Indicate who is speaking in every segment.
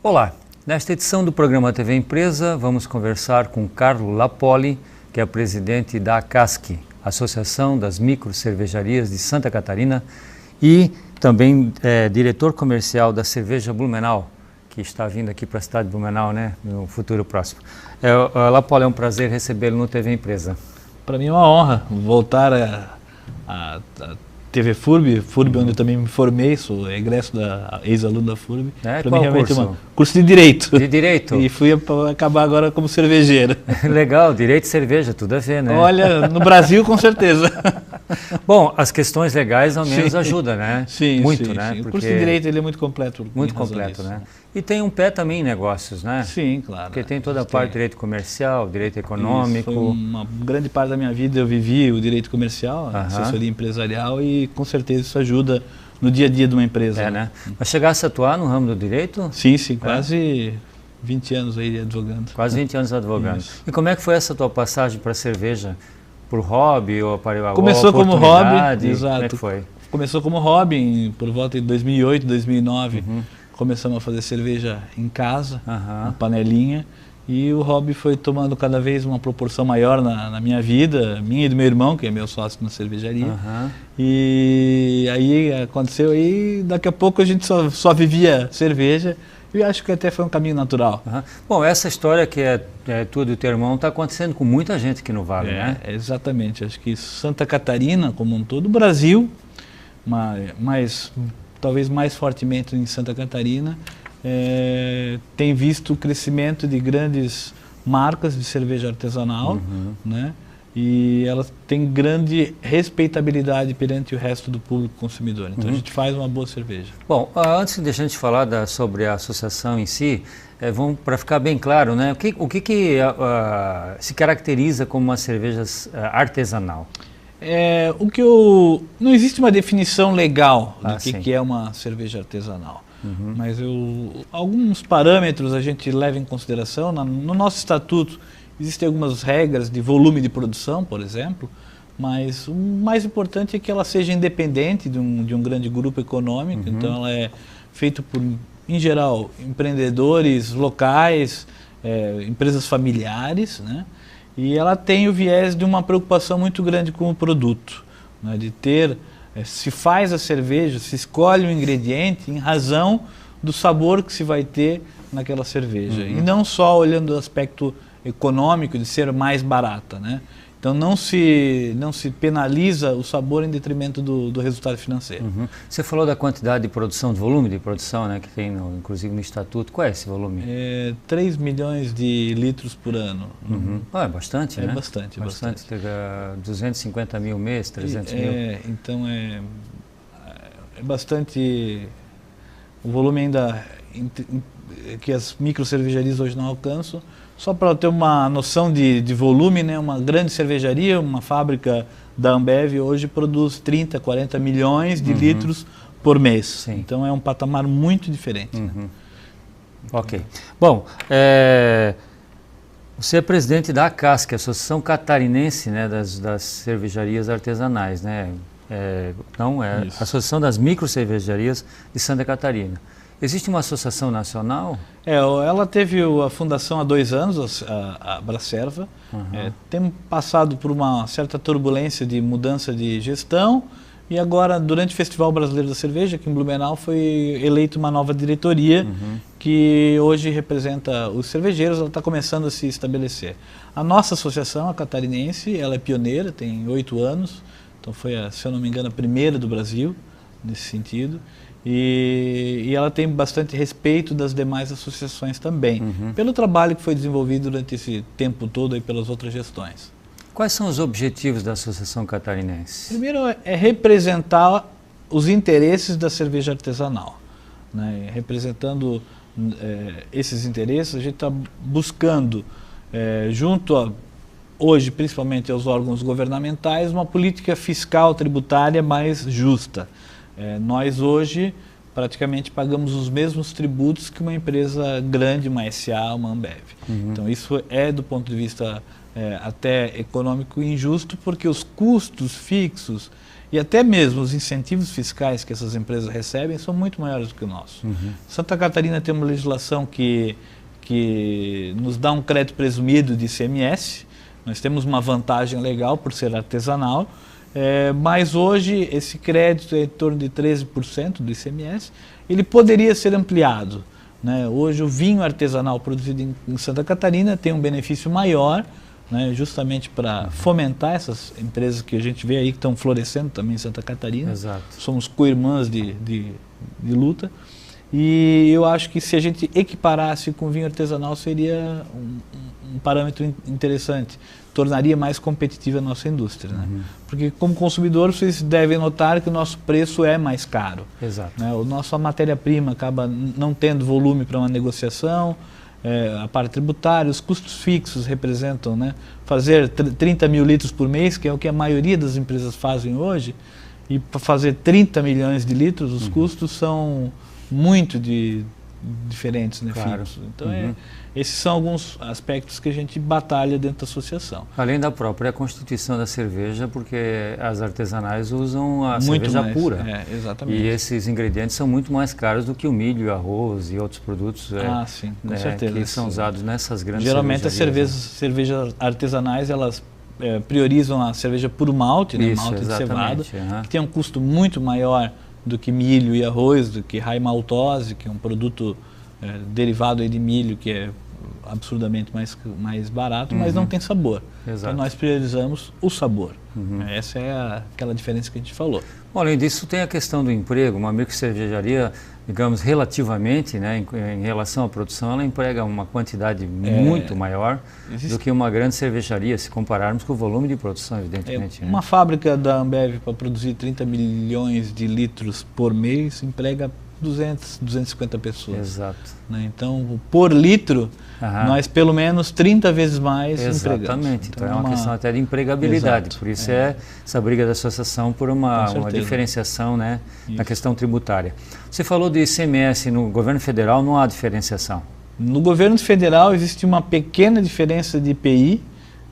Speaker 1: Olá, nesta edição do programa TV Empresa vamos conversar com Carlo Lappoli, que é presidente da ACASC, Associação das Micro Cervejarias de Santa Catarina, e também diretor comercial da Cerveja Blumenau, que está vindo aqui para a cidade de Blumenau, né, no futuro próximo. Lappoli, é um prazer recebê-lo no TV Empresa.
Speaker 2: Para mim é uma honra voltar a TV FURB, onde eu também me formei, sou egresso ex-aluno da FURB.
Speaker 1: Para mim realmente
Speaker 2: curso de Direito.
Speaker 1: De Direito.
Speaker 2: E fui acabar agora como cervejeiro.
Speaker 1: Legal, Direito e cerveja, tudo a ver, né?
Speaker 2: Olha, no Brasil com certeza.
Speaker 1: Bom, as questões legais ao menos ajudam, né?
Speaker 2: Sim,
Speaker 1: muito,
Speaker 2: sim,
Speaker 1: né?
Speaker 2: Sim.
Speaker 1: Porque
Speaker 2: O curso de Direito ele é muito completo.
Speaker 1: Muito completo, né? E tem um pé também em negócios, né?
Speaker 2: Sim, claro.
Speaker 1: Porque tem toda a parte de direito comercial, direito econômico.
Speaker 2: Isso, foi uma grande parte da minha vida eu vivi o direito comercial, a assessoria empresarial, e com certeza isso ajuda no dia a dia de uma empresa.
Speaker 1: Né? Mas chegasse a atuar no ramo do direito?
Speaker 2: Sim, quase 20 anos aí advogando.
Speaker 1: Quase 20 anos advogando.
Speaker 2: Isso.
Speaker 1: E como é que foi essa tua passagem para a cerveja? Por hobby ou para
Speaker 2: Começou como hobby, exato.
Speaker 1: Como é que foi?
Speaker 2: Começou como hobby por volta de 2008, 2009. Começamos a fazer cerveja em casa, na panelinha, e o hobby foi tomando cada vez uma proporção maior na minha vida, minha e do meu irmão, que é meu sócio na cervejaria. E aí aconteceu, e daqui a pouco a gente só vivia cerveja, e acho que até foi um caminho natural.
Speaker 1: Bom, essa história que é tua e do teu irmão está acontecendo com muita gente aqui no Vale, né?
Speaker 2: Exatamente, acho que Santa Catarina como um todo, o Brasil, mas talvez mais fortemente em Santa Catarina, tem visto o crescimento de grandes marcas de cerveja artesanal, né? E elas têm grande respeitabilidade perante o resto do público consumidor. Então a gente faz uma boa cerveja.
Speaker 1: Bom, antes de a gente falar sobre a associação em si, para ficar bem claro, né? O que se caracteriza como uma cerveja artesanal?
Speaker 2: Não existe uma definição legal do que é uma cerveja artesanal. Mas alguns parâmetros a gente leva em consideração. No nosso estatuto existem algumas regras de volume de produção, por exemplo, mas o mais importante é que ela seja independente de um grande grupo econômico. Então ela é feita por, em geral, empreendedores locais, empresas familiares, né? E ela tem o viés de uma preocupação muito grande com o produto, né? De ter, se faz a cerveja, se escolhe o ingrediente em razão do sabor que se vai ter naquela cerveja. E não só olhando o aspecto econômico de ser mais barata, né? Então não se penaliza o sabor em detrimento do resultado financeiro.
Speaker 1: Você falou da quantidade de produção, do volume de produção, né, que tem inclusive no estatuto. Qual é esse volume?
Speaker 2: 3 milhões de litros por ano.
Speaker 1: É bastante, né?
Speaker 2: Bastante.
Speaker 1: 250 mil mês, 300 mil.
Speaker 2: Então é bastante. O volume ainda que as micro cervejarias hoje não alcançam. Só para ter uma noção de volume, né? Uma grande cervejaria, uma fábrica da Ambev hoje produz 30, 40 milhões de litros por mês.
Speaker 1: Sim.
Speaker 2: Então é um patamar muito diferente. Né?
Speaker 1: Ok. Bom, você é presidente da ACASC, Associação Catarinense, né, das Cervejarias Artesanais, né? A Associação das Micro Cervejarias de Santa Catarina. Existe uma associação nacional?
Speaker 2: Ela teve a fundação há 2 anos, a Bracerva. Tem passado por uma certa turbulência de mudança de gestão, e agora, durante o Festival Brasileiro da Cerveja, aqui em Blumenau, foi eleita uma nova diretoria que hoje representa os cervejeiros. Ela está começando a se estabelecer. A nossa associação, a catarinense, ela é pioneira, tem 8 anos, então foi, se eu não me engano, a primeira do Brasil, nesse sentido. E ela tem bastante respeito das demais associações também, pelo trabalho que foi desenvolvido durante esse tempo todo aí pelas outras gestões.
Speaker 1: Quais são os objetivos da Associação Catarinense?
Speaker 2: Primeiro é representar os interesses da cerveja artesanal, né? Representando esses interesses, a gente está buscando, junto hoje principalmente aos órgãos governamentais, uma política fiscal tributária mais justa. Nós hoje praticamente pagamos os mesmos tributos que uma empresa grande, uma SA, uma Ambev. Então isso do ponto de vista até econômico injusto, porque os custos fixos e até mesmo os incentivos fiscais que essas empresas recebem são muito maiores do que o nosso. Santa Catarina tem uma legislação que nos dá um crédito presumido de ICMS, nós temos uma vantagem legal por ser artesanal, mas hoje esse crédito é em torno de 13% do ICMS, ele poderia ser ampliado, né? Hoje o vinho artesanal produzido em Santa Catarina tem um benefício maior, né, justamente para fomentar essas empresas que a gente vê aí que estão florescendo também em Santa Catarina.
Speaker 1: Exato.
Speaker 2: Somos co-irmãs de luta. E eu acho que se a gente equiparasse com vinho artesanal seria um parâmetro interessante, tornaria mais competitiva a nossa indústria, né? Porque como consumidor vocês devem notar que o nosso preço é mais caro.
Speaker 1: Exato.
Speaker 2: Né? A nossa matéria-prima acaba não tendo volume para uma negociação, a parte tributária, os custos fixos representam, né, fazer 30 mil litros por mês, que é o que a maioria das empresas fazem hoje, e para fazer 30 milhões de litros os custos são muito diferentes, né,
Speaker 1: claro.
Speaker 2: fixos. Então esses são alguns aspectos que a gente batalha dentro da associação.
Speaker 1: Além da própria constituição da cerveja, porque as artesanais usam a
Speaker 2: Muito
Speaker 1: cerveja
Speaker 2: mais,
Speaker 1: pura.
Speaker 2: Exatamente.
Speaker 1: E esses ingredientes são muito mais caros do que o milho, arroz e outros produtos
Speaker 2: sim, com certeza.
Speaker 1: que são usados nessas grandes
Speaker 2: Geralmente as
Speaker 1: cervejarias,
Speaker 2: cervejas artesanais, elas priorizam a cerveja puro malte, né,
Speaker 1: Isso,
Speaker 2: malte de
Speaker 1: exatamente,
Speaker 2: cevada, que tem um custo muito maior do que milho e arroz, do que raiz maltose, que é um produto derivado aí de milho, que é absurdamente mais barato, mas não tem sabor.
Speaker 1: Exato.
Speaker 2: Então nós priorizamos o sabor. Essa é aquela diferença que a gente falou.
Speaker 1: Bom, além disso, tem a questão do emprego. Uma microcervejaria, digamos, relativamente, né, em relação à produção, ela emprega uma quantidade muito maior do que uma grande cervejaria, se compararmos com o volume de produção, evidentemente.
Speaker 2: Uma fábrica da Ambev para produzir 30 milhões de litros por mês emprega 250 pessoas.
Speaker 1: Exato.
Speaker 2: Né? Então, por litro, nós pelo menos 30 vezes mais empregamos.
Speaker 1: Exatamente. Então é uma questão até de empregabilidade.
Speaker 2: Exato.
Speaker 1: Por isso essa briga da associação por uma diferenciação, né, na questão tributária. Você falou de ICMS no governo federal, não há diferenciação?
Speaker 2: No governo federal existe uma pequena diferença de IPI,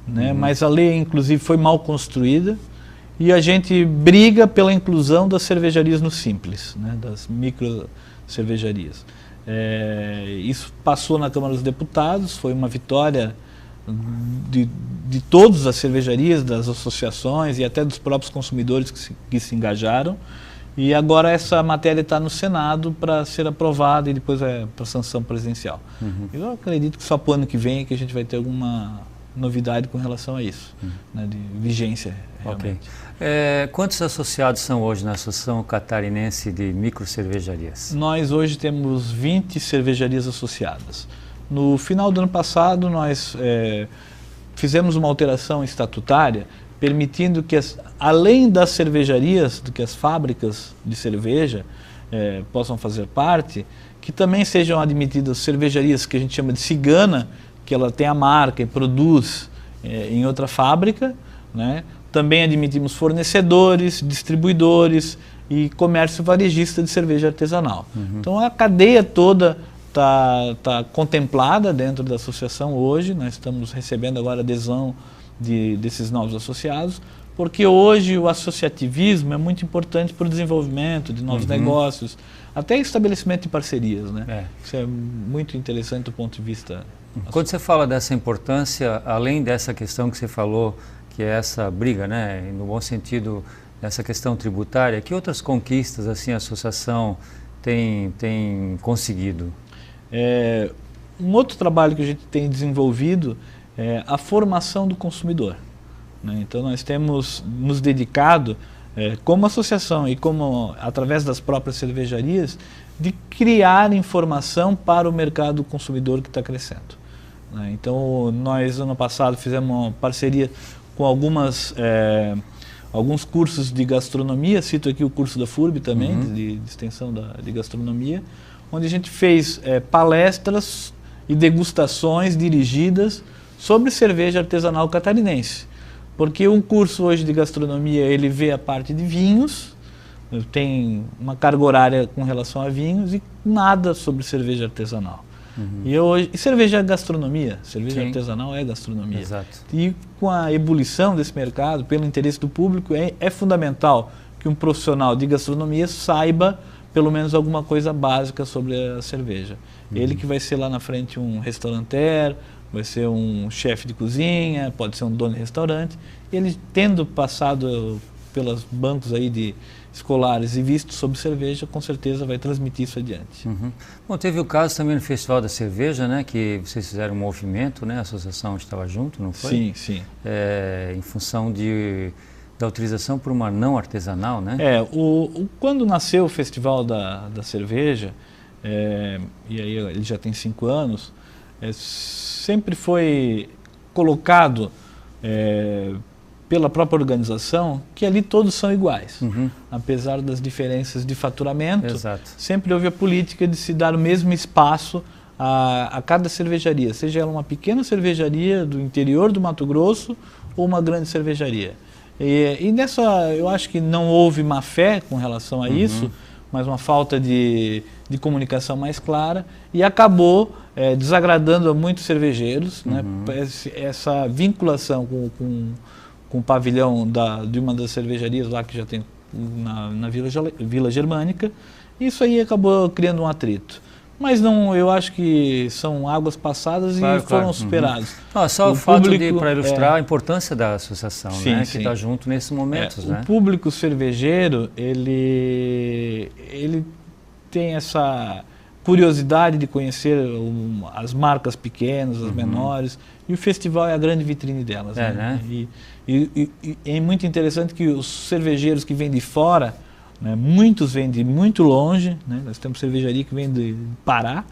Speaker 2: né, mas a lei inclusive foi mal construída. E a gente briga pela inclusão das cervejarias no Simples, né, das micro cervejarias. Isso passou na Câmara dos Deputados, foi uma vitória de todas as cervejarias, das associações e até dos próprios consumidores que se engajaram. E agora essa matéria está no Senado para ser aprovada e depois para sanção presidencial. Eu acredito que só para o ano que vem é que a gente vai ter alguma novidade com relação a isso, né, de vigência realmente.
Speaker 1: Quantos associados são hoje na Associação Catarinense de Microcervejarias?
Speaker 2: Nós hoje temos 20 cervejarias associadas. No final do ano passado nós fizemos uma alteração estatutária permitindo que, além das cervejarias, do que as fábricas de cerveja possam fazer parte, que também sejam admitidas cervejarias que a gente chama de cigana, que ela tem a marca e produz em outra fábrica, né? Também admitimos fornecedores, distribuidores e comércio varejista de cerveja artesanal. Então a cadeia toda está contemplada dentro da associação hoje. Nós estamos recebendo agora adesão desses novos associados, porque hoje o associativismo é muito importante para o desenvolvimento de novos negócios, até estabelecimento de parcerias, né? Isso é muito interessante do ponto de vista.
Speaker 1: Quando você fala dessa importância, além dessa questão que você falou, que é essa briga, né, no bom sentido, dessa questão tributária, que outras conquistas assim a associação tem conseguido?
Speaker 2: Um outro trabalho que a gente tem desenvolvido é a formação do consumidor, né? Então nós temos nos dedicado, como associação e como através das próprias cervejarias, de criar informação para o mercado consumidor que está crescendo, né? Então nós ano passado fizemos uma parceria com alguns cursos de gastronomia, cito aqui o curso da FURB também, de extensão de gastronomia, onde a gente fez palestras e degustações dirigidas sobre cerveja artesanal catarinense. Porque um curso hoje de gastronomia, ele vê a parte de vinhos, tem uma carga horária com relação a vinhos e nada sobre cerveja artesanal. E cerveja é gastronomia, cerveja artesanal é gastronomia.
Speaker 1: Exato.
Speaker 2: E com a ebulição desse mercado, pelo interesse do público, é fundamental que um profissional de gastronomia saiba pelo menos alguma coisa básica sobre a cerveja. Ele que vai ser lá na frente um restaurateur, vai ser um chefe de cozinha, pode ser um dono de restaurante. Ele, tendo passado pelos bancos aí de escolares e visto sobre cerveja, com certeza vai transmitir isso adiante.
Speaker 1: Bom, teve o caso também no Festival da Cerveja, né, que vocês fizeram um movimento, né, a associação estava junto, não foi?
Speaker 2: Sim, sim.
Speaker 1: Em função da autorização por uma não artesanal, né?
Speaker 2: Quando nasceu o Festival da Cerveja, e aí ele já tem 5 anos, sempre foi colocado pela própria organização que ali todos são iguais. Apesar das diferenças de faturamento, sempre houve a política de se dar o mesmo espaço a cada cervejaria, seja ela uma pequena cervejaria do interior do Mato Grosso ou uma grande cervejaria. E nessa, eu acho que não houve má fé com relação a isso, mas uma falta de comunicação mais clara, e acabou desagradando a muitos cervejeiros, né? Essa vinculação com o pavilhão de uma das cervejarias lá que já tem na Vila Germânica, isso aí acabou criando um atrito. Mas não, eu acho que são águas passadas e foram superados.
Speaker 1: Só o fato para ilustrar a importância da associação, né, que está junto nesses momentos.
Speaker 2: O público cervejeiro, ele tem essa curiosidade de conhecer as marcas pequenas, as menores, e o festival é a grande vitrine delas. E é muito interessante que os cervejeiros que vêm de fora, né, muitos vêm de muito longe, né? Nós temos cervejaria que vem de Pará,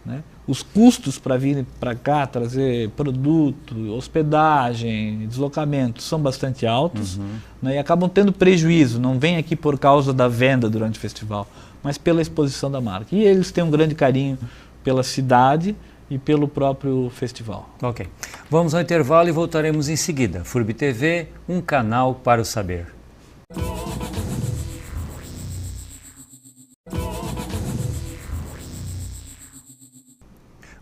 Speaker 2: né? Os custos para vir para cá, trazer produto, hospedagem, deslocamento são bastante altos, né? E acabam tendo prejuízo, não vêm aqui por causa da venda durante o festival, mas pela exposição da marca. E eles têm um grande carinho pela cidade e pelo próprio festival.
Speaker 1: Ok. Vamos ao intervalo e voltaremos em seguida. FURB TV, um canal para o saber.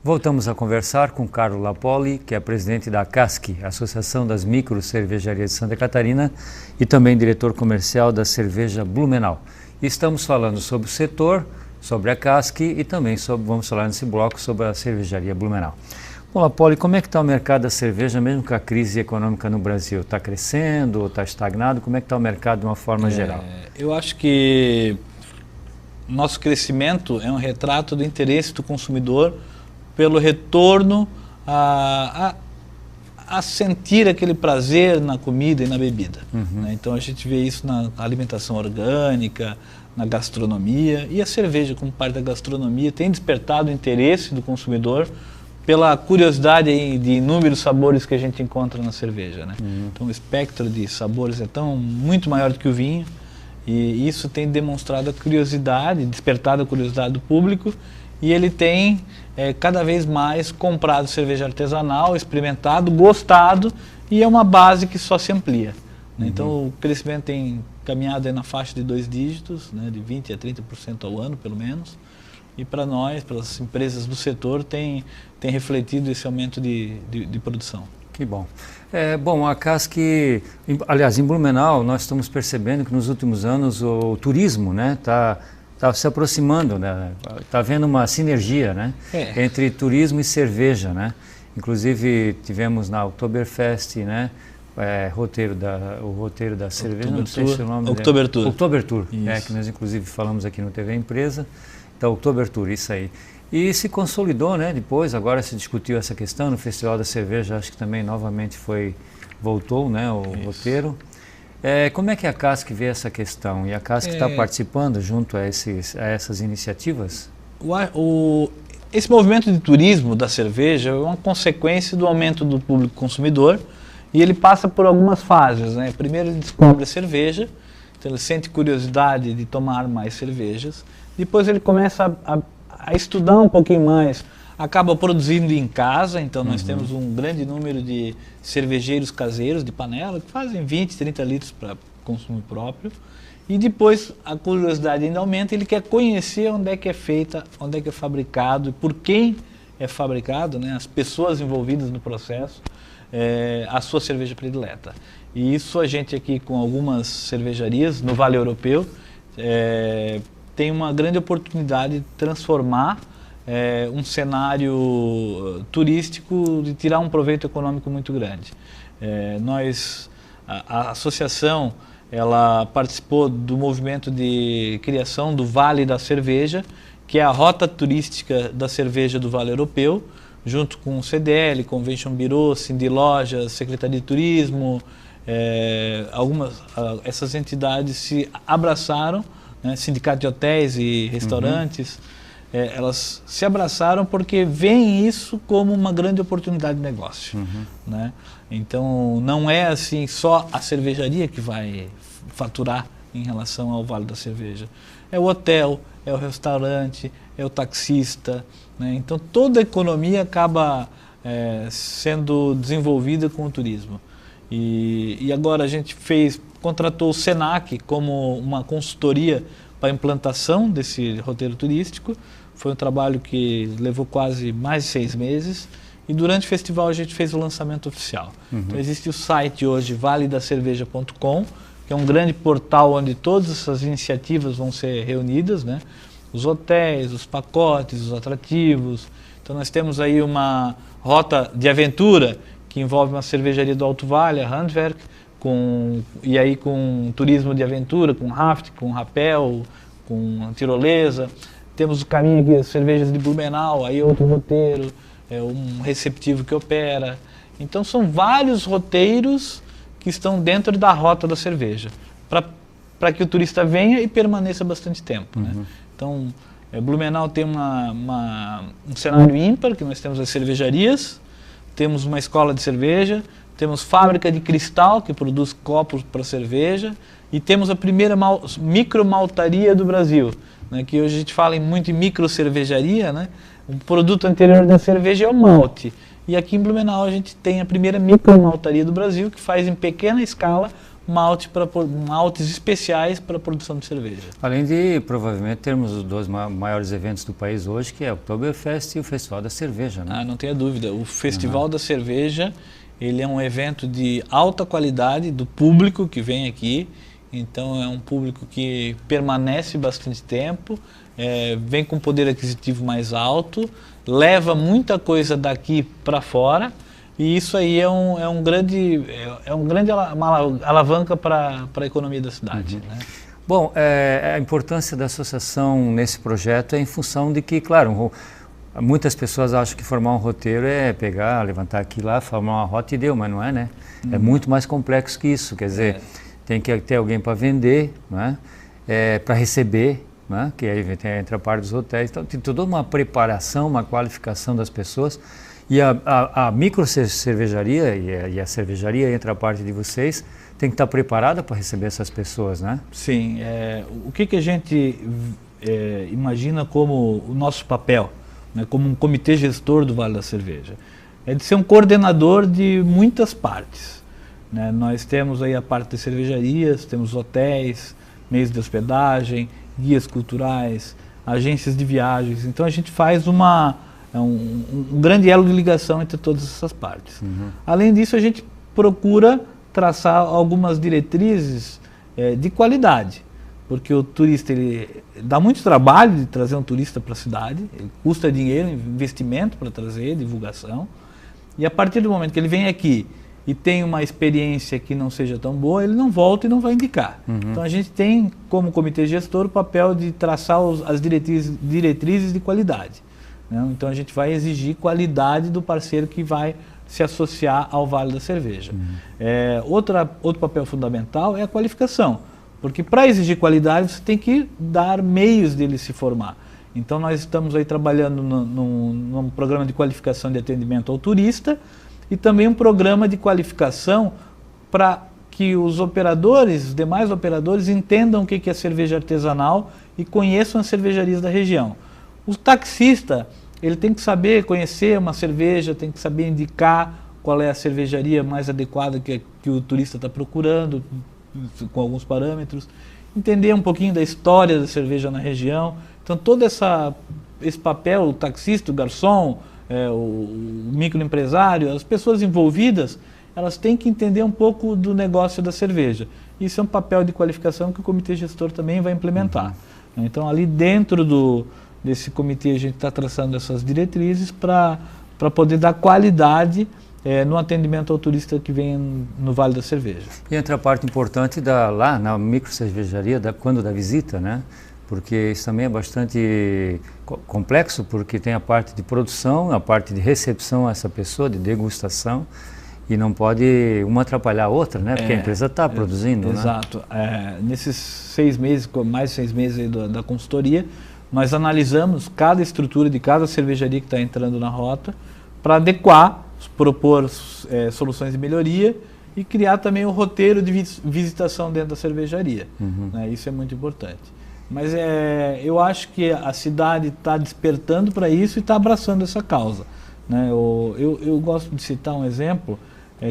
Speaker 1: Voltamos a conversar com Carlo Lapoli, que é presidente da ACASC, Associação das Micro Cervejarias de Santa Catarina, e também diretor comercial da cerveja Blumenau. E estamos falando sobre o setor, sobre a ACASC e também vamos falar nesse bloco sobre a cervejaria Blumenau. Bom, Lapoli, como é que está o mercado da cerveja, mesmo com a crise econômica no Brasil? Está crescendo ou está estagnado? Como é que está o mercado de uma forma geral?
Speaker 2: Eu acho que nosso crescimento é um retrato do interesse do consumidor pelo retorno a sentir aquele prazer na comida e na bebida. Né? Então a gente vê isso na alimentação orgânica, na gastronomia, e a cerveja, como parte da gastronomia, tem despertado o interesse do consumidor pela curiosidade de inúmeros sabores que a gente encontra na cerveja. Né? Então o espectro de sabores é muito maior do que o vinho, e isso tem demonstrado a curiosidade, despertado a curiosidade do público, e ele tem cada vez mais comprado cerveja artesanal, experimentado, gostado, e é uma base que só se amplia. Né? Então o crescimento tem caminhado na faixa de 2 dígitos, né, de 20% a 30% ao ano, pelo menos, e para nós, pelas empresas do setor, tem refletido esse aumento de produção.
Speaker 1: Que bom. Bom, a ACASC, aliás, em Blumenau, nós estamos percebendo que nos últimos anos o turismo, né, está se aproximando, né? Está havendo uma sinergia, né? Entre turismo e cerveja, né? Inclusive tivemos na Oktoberfest, né? O roteiro da cerveja, não sei se é o nome.
Speaker 2: Oktobertour.
Speaker 1: Oktobertour, que nós inclusive falamos aqui no TV Empresa. Então, Oktobertour, isso aí. E se consolidou, né? Depois, agora se discutiu essa questão no Festival da Cerveja, acho que também novamente voltou, né? O roteiro. Como é que a ACASC vê essa questão? E a ACASC está participando junto a essas iniciativas?
Speaker 2: Esse movimento de turismo da cerveja é uma consequência do aumento do público consumidor, e ele passa por algumas fases. Né? Primeiro ele descobre a cerveja, então ele sente curiosidade de tomar mais cervejas. Depois ele começa a estudar um pouquinho mais, acaba produzindo em casa, então nós temos um grande número de cervejeiros caseiros de panela que fazem 20, 30 litros para consumo próprio, e depois a curiosidade ainda aumenta, ele quer conhecer onde é que é feita, onde é que é fabricado, por quem é fabricado, né, as pessoas envolvidas no processo, a sua cerveja predileta. E isso a gente aqui com algumas cervejarias no Vale Europeu tem uma grande oportunidade de transformar um cenário turístico, de tirar um proveito econômico muito grande. A associação, ela participou do movimento de criação do Vale da Cerveja, que é a rota turística da cerveja do Vale Europeu, junto com o CDL, Convention Bureau, Cindy Lojas, Secretaria de Turismo. Essas entidades se abraçaram, né, Sindicato de Hotéis e Restaurantes, elas se abraçaram porque veem isso como uma grande oportunidade de negócio. Né? Então não é assim só a cervejaria que vai faturar em relação ao Vale da Cerveja. É o hotel, é o restaurante, é o taxista, né? Então toda a economia acaba sendo desenvolvida com o turismo. E agora a gente contratou o Senac como uma consultoria para a implantação desse roteiro turístico. Foi um trabalho que levou quase mais de 6 meses. E durante o festival a gente fez o lançamento oficial. Então existe o site hoje, valedacerveja.com, que é um grande portal onde todas essas iniciativas vão ser reunidas, né? Os hotéis, os pacotes, os atrativos. Então nós temos aí uma rota de aventura que envolve uma cervejaria do Alto Vale, a Handwerk, e aí com turismo de aventura, com raft, com rapel, com tirolesa. Temos o caminho aqui, as cervejas de Blumenau, aí outro roteiro, um receptivo que opera. Então são vários roteiros que estão dentro da rota da cerveja, para que o turista venha e permaneça bastante tempo. Né? Então, Blumenau tem um cenário ímpar, que nós temos as cervejarias, temos uma escola de cerveja, temos fábrica de cristal, que produz copos para cerveja, e temos a primeira micromaltaria do Brasil, né, que hoje a gente fala muito em microcervejaria, né? O produto anterior da cerveja é o malte. E aqui em Blumenau a gente tem a primeira micromaltaria do Brasil, que faz em pequena escala maltes especiais para a produção de cerveja.
Speaker 1: Além de, provavelmente, termos os 2 maiores eventos do país hoje, que é o Oktoberfest e o Festival da Cerveja. Né?
Speaker 2: Não tenha dúvida. O Festival da Cerveja, ele é um evento de alta qualidade do público que vem aqui. Então é um público que permanece bastante tempo, vem com poder aquisitivo mais alto, leva muita coisa daqui para fora, e isso aí é uma grande alavanca para a economia da cidade. Né?
Speaker 1: Bom, a importância da associação nesse projeto é em função de que, claro, muitas pessoas acham que formar um roteiro é pegar, levantar aqui lá, formar uma rota e deu, mas não é, né? É muito mais complexo que isso, quer dizer, tem que ter alguém para vender, né? Para receber, né? Que aí entra a parte dos hotéis, então tem toda uma preparação, uma qualificação das pessoas. E a micro cervejaria e a cervejaria, entre a parte de vocês, tem que estar preparada para receber essas pessoas, né?
Speaker 2: Sim. O que a gente imagina como o nosso papel, né, como um comitê gestor do Vale da Cerveja? É de ser um coordenador de muitas partes. Né? Nós temos aí a parte de cervejarias, temos hotéis, meios de hospedagem, guias culturais, agências de viagens. Então a gente faz um grande elo de ligação entre todas essas partes. Além disso, a gente procura traçar algumas diretrizes de qualidade, porque o turista, ele dá muito trabalho de trazer um turista para a cidade, ele custa dinheiro, investimento para trazer, divulgação, e a partir do momento que ele vem aqui e tem uma experiência que não seja tão boa, ele não volta e não vai indicar. Então a gente tem, como comitê gestor, o papel de traçar as diretrizes de qualidade. Né? Então a gente vai exigir qualidade do parceiro que vai se associar ao Vale da Cerveja. Outro papel fundamental é a qualificação, porque para exigir qualidade você tem que dar meios dele se formar. Então nós estamos aí trabalhando num programa de qualificação de atendimento ao turista e também um programa de qualificação para que os demais operadores entendam o que é cerveja artesanal e conheçam as cervejarias da região. O taxista, ele tem que saber conhecer uma cerveja, tem que saber indicar qual é a cervejaria mais adequada que o turista está procurando, com alguns parâmetros, entender um pouquinho da história da cerveja na região. Então todo esse papel, o taxista, o garçom, o microempresário, as pessoas envolvidas, elas têm que entender um pouco do negócio da cerveja. Isso é um papel de qualificação que o comitê gestor também vai implementar. Então, ali dentro desse comitê, a gente está traçando essas diretrizes para poder dar qualidade no atendimento ao turista que vem no Vale da Cerveja.
Speaker 1: E entra a parte importante lá na microcervejaria, quando da visita, né? Porque isso também é bastante complexo, porque tem a parte de produção, a parte de recepção a essa pessoa, de degustação, e não pode uma atrapalhar a outra, né? Porque a empresa está produzindo,
Speaker 2: exato. Né? Nesses 6 meses, mais de 6 meses aí da consultoria, nós analisamos cada estrutura de cada cervejaria que está entrando na rota para adequar, propor soluções de melhoria e criar também um roteiro de visitação dentro da cervejaria. Né? Isso é muito importante. Mas eu acho que a cidade está despertando para isso e está abraçando essa causa. Né? Eu gosto de citar um exemplo,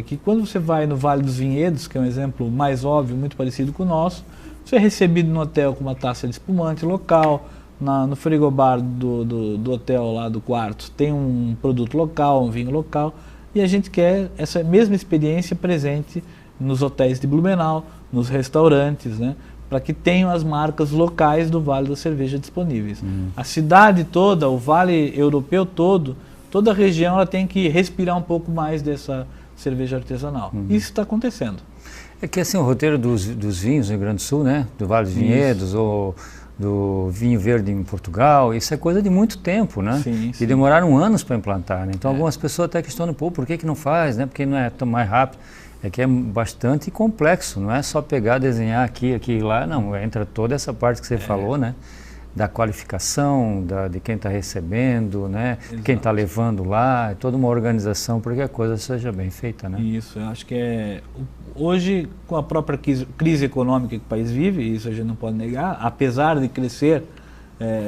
Speaker 2: que quando você vai no Vale dos Vinhedos, que é um exemplo mais óbvio, muito parecido com o nosso, você é recebido no hotel com uma taça de espumante local, no frigobar do hotel lá do quarto tem um produto local, um vinho local, e a gente quer essa mesma experiência presente nos hotéis de Blumenau, nos restaurantes, né? Para que tenham as marcas locais do Vale da Cerveja disponíveis. A cidade toda, o Vale Europeu todo, toda a região ela tem que respirar um pouco mais dessa cerveja artesanal. Isso está acontecendo.
Speaker 1: É que assim, o roteiro dos vinhos no Rio Grande do Sul, né? Do Vale dos Vinhedos, ou do vinho verde em Portugal, isso é coisa de muito tempo, né?
Speaker 2: Sim.
Speaker 1: E demoraram anos para implantar, né? Então algumas pessoas até questionam, por que não faz, né? Porque não é tão mais rápido. É que é bastante complexo, não é só pegar, desenhar aqui e lá, não. Entra toda essa parte que você falou, né? Da qualificação, de quem está recebendo, né? Quem está levando lá, toda uma organização para que a coisa seja bem feita, né?
Speaker 2: Isso, eu acho que hoje, com a própria crise econômica que o país vive, isso a gente não pode negar, apesar de crescer,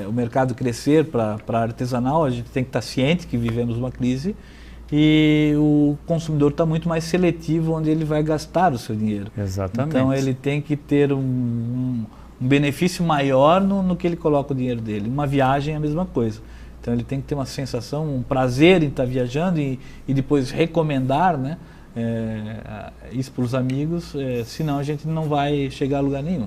Speaker 2: o mercado crescer para artesanal, a gente tem que estar ciente que vivemos uma crise e o consumidor está muito mais seletivo onde ele vai gastar o seu dinheiro.
Speaker 1: Exatamente.
Speaker 2: Então ele tem que ter um benefício maior no que ele coloca o dinheiro dele. Uma viagem é a mesma coisa. Então ele tem que ter uma sensação, um prazer em estar viajando e depois recomendar, né, isso para os amigos, senão a gente não vai chegar a lugar nenhum.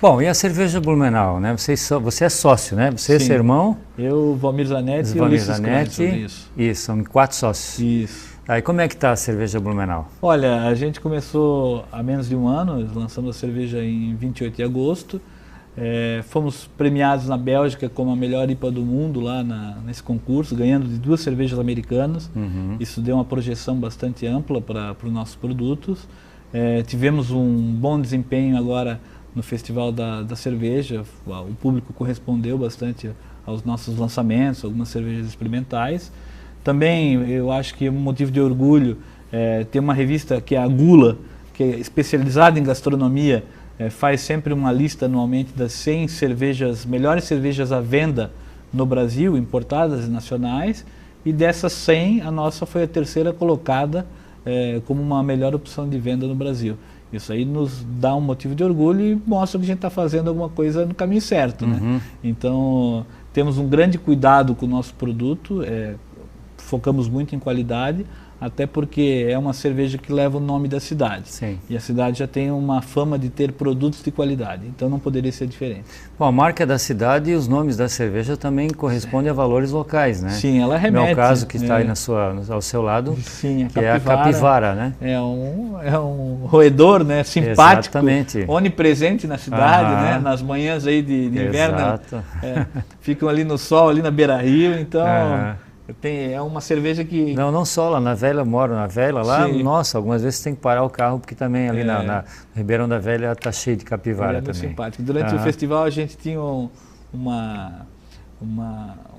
Speaker 1: Bom, e a cerveja Blumenau, né? Você é sócio, né? Você é seu irmão?
Speaker 2: Eu, Valmir Zanetti e Ulisses Zanetti.
Speaker 1: Isso, são 4 sócios.
Speaker 2: Isso.
Speaker 1: Aí como é que está a cerveja Blumenau?
Speaker 2: Olha, a gente começou há menos de um ano, lançamos a cerveja em 28 de agosto. Fomos premiados na Bélgica como a melhor IPA do mundo lá nesse concurso, ganhando de 2 cervejas americanas. Isso deu uma projeção bastante ampla para os nossos produtos. Tivemos um bom desempenho agora no Festival da Cerveja. O público correspondeu bastante aos nossos lançamentos, algumas cervejas experimentais. Também eu acho que é um motivo de orgulho ter uma revista que é a Gula, que é especializada em gastronomia, faz sempre uma lista anualmente das 100 melhores cervejas à venda no Brasil, importadas e nacionais, e dessas 100, a nossa foi a 3ª colocada como uma melhor opção de venda no Brasil. Isso aí nos dá um motivo de orgulho e mostra que a gente está fazendo alguma coisa no caminho certo, né? Então, temos um grande cuidado com o nosso produto, focamos muito em qualidade, até porque é uma cerveja que leva o nome da cidade.
Speaker 1: Sim.
Speaker 2: E a cidade já tem uma fama de ter produtos de qualidade, então não poderia ser diferente.
Speaker 1: Bom, a marca é da cidade e os nomes da cerveja também correspondem a valores locais, né?
Speaker 2: Sim, ela remete.
Speaker 1: No meu caso, que está aí ao seu lado,
Speaker 2: sim,
Speaker 1: que é a capivara, né?
Speaker 2: É um roedor, né? Simpático, exatamente, onipresente na cidade, né? Nas manhãs aí de inverno, ficam ali no sol, ali na beira-rio, então... É uma cerveja que...
Speaker 1: Não só lá na Velha, eu moro na Velha, lá,
Speaker 2: sim,
Speaker 1: nossa, algumas vezes tem que parar o carro, porque também ali na Ribeirão da Velha está cheio de capivara também.
Speaker 2: Simpático. Durante o festival a gente tinha um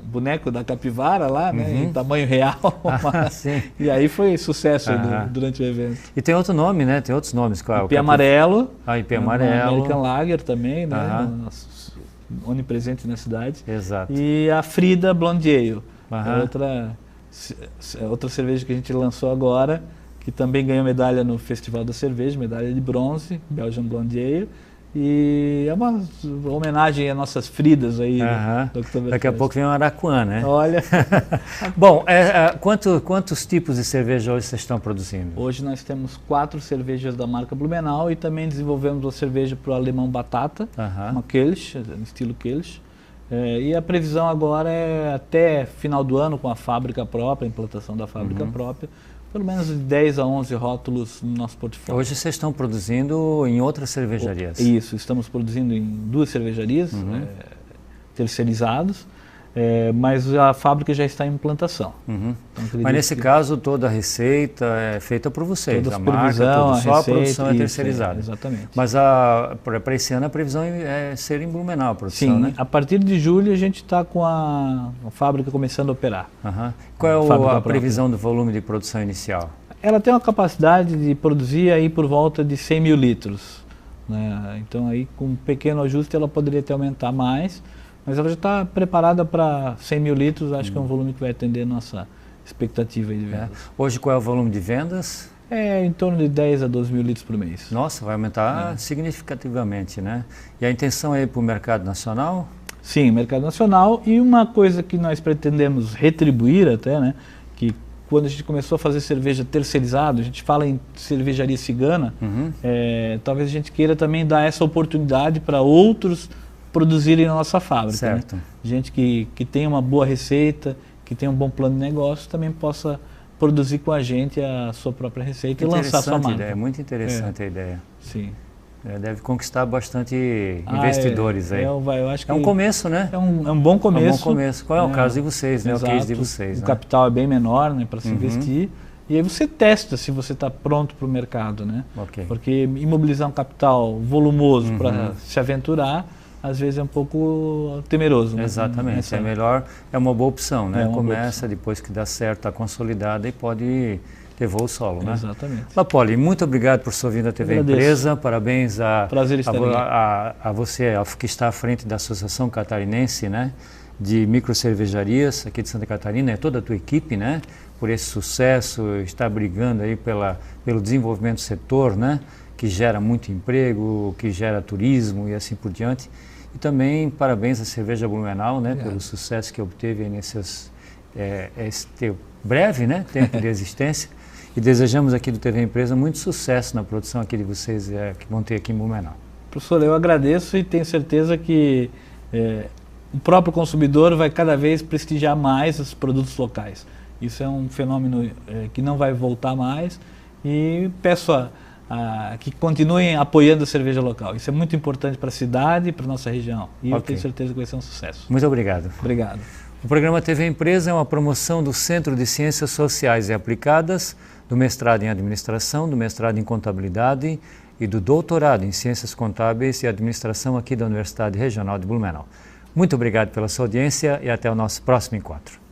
Speaker 2: boneco da capivara lá, né, em tamanho real, e aí foi sucesso durante o evento.
Speaker 1: E tem outro nome, né? Tem outros nomes.
Speaker 2: IP Amarelo.
Speaker 1: IP Amarelo.
Speaker 2: American Lager também, né? Onipresente na cidade.
Speaker 1: Exato.
Speaker 2: E a Frida Blonde Ale. Outra cerveja que a gente lançou agora, que também ganhou medalha no Festival da Cerveja, medalha de bronze, Belgian Blonde Ale, E é uma homenagem às nossas Fridas aí.
Speaker 1: Daqui a pouco vem um Araquã, né?
Speaker 2: Olha.
Speaker 1: Bom, quantos tipos de cerveja hoje vocês estão produzindo?
Speaker 2: Hoje nós temos 4 cervejas da marca Blumenau e também desenvolvemos uma cerveja para o alemão Batata, uma Kelch, estilo Kelch. E a previsão agora é até final do ano, com a fábrica própria, a implantação da fábrica própria, pelo menos de 10 a 11 rótulos no nosso portfólio.
Speaker 1: Hoje vocês estão produzindo em outras cervejarias?
Speaker 2: Isso, estamos produzindo em 2 cervejarias, terceirizados, mas a fábrica já está em implantação.
Speaker 1: Então, mas nesse caso toda a receita é feita por vocês,
Speaker 2: toda
Speaker 1: a marca, só a produção é terceirizada.
Speaker 2: Exatamente.
Speaker 1: Mas para esse ano a previsão é ser em Blumenau a produção,
Speaker 2: sim,
Speaker 1: né?
Speaker 2: A partir de julho a gente está com a fábrica começando a operar.
Speaker 1: Qual é a previsão do volume de produção inicial?
Speaker 2: Ela tem uma capacidade de produzir aí por volta de 100 mil litros. Né? Então aí com um pequeno ajuste ela poderia até aumentar mais, mas ela já está preparada para 100 mil litros, acho que é um volume que vai atender a nossa expectativa aí de vendas.
Speaker 1: Hoje qual é o volume de vendas?
Speaker 2: Em torno de 10 a 12 mil litros por mês.
Speaker 1: Nossa, vai aumentar significativamente, né? E a intenção é ir para o mercado nacional?
Speaker 2: Sim, mercado nacional, e uma coisa que nós pretendemos retribuir até, né? Que quando a gente começou a fazer cerveja terceirizada, a gente fala em cervejaria cigana, talvez a gente queira também dar essa oportunidade para outros produzirem na nossa fábrica.
Speaker 1: Certo.
Speaker 2: Né? Gente que tem uma boa receita, que tem um bom plano de negócio, também possa produzir com a gente a sua própria receita e lançar a sua marca.
Speaker 1: É muito interessante a ideia.
Speaker 2: Sim.
Speaker 1: Deve conquistar bastante investidores aí.
Speaker 2: Eu acho que
Speaker 1: é um começo, né?
Speaker 2: É um bom começo.
Speaker 1: É um bom começo. Qual é o caso de vocês, né?
Speaker 2: Exato.
Speaker 1: O case de vocês.
Speaker 2: O capital é bem menor, né, para se investir. E aí você testa se você está pronto para o mercado, né? Porque imobilizar um capital volumoso para se aventurar, às vezes é um pouco temeroso.
Speaker 1: Exatamente.
Speaker 2: Né?
Speaker 1: É melhor, é uma boa opção, né?
Speaker 2: Começa,
Speaker 1: depois que dá certo, está consolidada e pode ter voo solo, né?
Speaker 2: Exatamente.
Speaker 1: Lapoli, muito obrigado por sua vinda à TV Empresa. Parabéns a você, que está à frente da Associação Catarinense, né, de Microcervejarias aqui de Santa Catarina, é toda a tua equipe, né, por esse sucesso, está brigando aí pelo desenvolvimento do setor, né, que gera muito emprego, que gera turismo e assim por diante. E também parabéns à Cerveja Blumenau, né, pelo sucesso que obteve aí nesses esse breve, né, tempo de existência. E desejamos aqui do TV Empresa muito sucesso na produção aqui de vocês que vão ter aqui em Blumenau.
Speaker 2: Professor, eu agradeço e tenho certeza que o próprio consumidor vai cada vez prestigiar mais os produtos locais. Isso é um fenômeno que não vai voltar mais, e peço que continuem apoiando a cerveja local. Isso é muito importante para a cidade e para a nossa região. E eu tenho certeza que vai ser um sucesso.
Speaker 1: Muito obrigado.
Speaker 2: Obrigado.
Speaker 1: O programa TV Empresa é uma promoção do Centro de Ciências Sociais e Aplicadas, do mestrado em Administração, do mestrado em Contabilidade e do doutorado em Ciências Contábeis e Administração aqui da Universidade Regional de Blumenau. Muito obrigado pela sua audiência e até o nosso próximo encontro.